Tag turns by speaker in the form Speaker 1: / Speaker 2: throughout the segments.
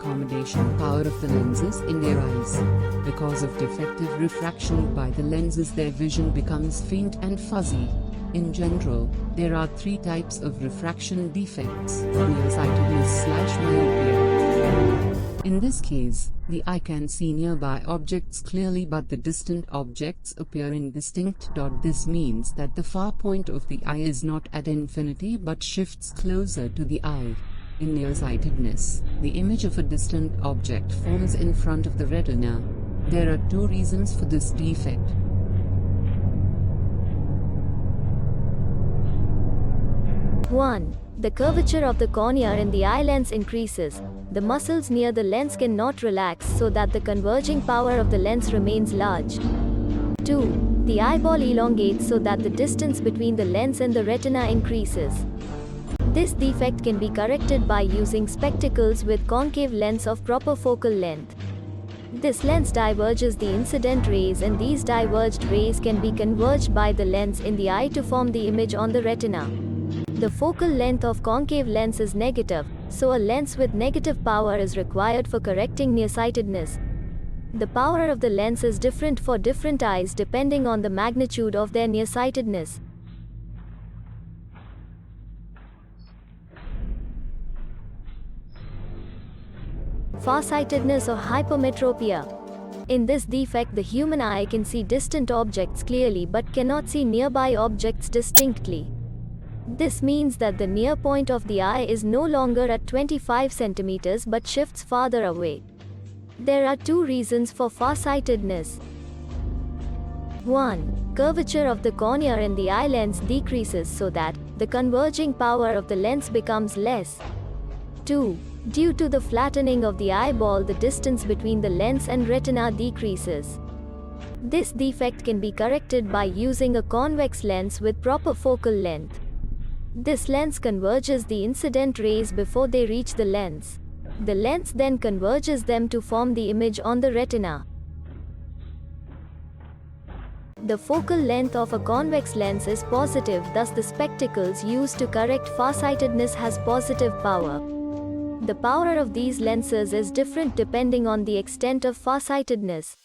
Speaker 1: accommodation power of the lenses in their eyes. Because of defective refraction by the lenses, their vision becomes faint and fuzzy. In general, there are three types of refraction defects: nearsightedness/myopia. In this case, the eye can see nearby objects clearly but the distant objects appear indistinct. This means that the far point of the eye is not at infinity but shifts closer to the eye. In nearsightedness, the image of a distant object forms in front of the retina. There are two reasons for this defect.
Speaker 2: One, the curvature of the cornea in the eye lens increases. The muscles near the lens cannot relax so that the converging power of the lens remains large. 2. The eyeball elongates so that the distance between the lens and the retina increases. This defect can be corrected by using spectacles with concave lens of proper focal length. This lens diverges the incident rays, and these diverged rays can be converged by the lens in the eye to form the image on the retina. The focal length of concave lens is negative, so a lens with negative power is required for correcting nearsightedness. The power of the lens is different for different eyes depending on the magnitude of their nearsightedness. Farsightedness or hypermetropia. In this defect, the human eye can see distant objects clearly but cannot see nearby objects distinctly. This means that the near point of the eye is no longer at 25 centimeters but shifts farther away. There are two reasons for farsightedness. 1. Curvature of the cornea in the eye lens decreases so that the converging power of the lens becomes less. 2. Due to the flattening of the eyeball, the distance between the lens and retina decreases. This defect can be corrected by using a convex lens with proper focal length. This lens converges the incident rays before they reach the lens. The lens then converges them to form the image on the retina. The focal length of a convex lens is positive, thus the spectacles used to correct farsightedness has positive power. The power of these lenses is different depending on the extent of farsightedness.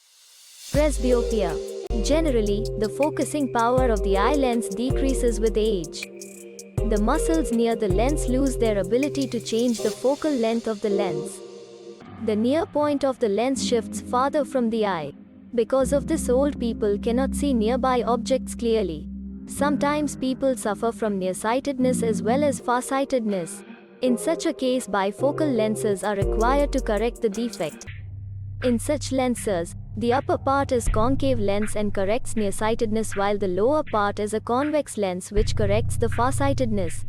Speaker 2: Presbyopia. Generally, the focusing power of the eye lens decreases with age. The muscles near the lens lose their ability to change the focal length of the lens. The near point of the lens shifts farther from the eye. Because of this, old people cannot see nearby objects clearly. Sometimes people suffer from nearsightedness as well as farsightedness. In such a case, bifocal lenses are required to correct the defect. In such lenses, the upper part is concave lens and corrects nearsightedness, while the lower part is a convex lens which corrects the farsightedness.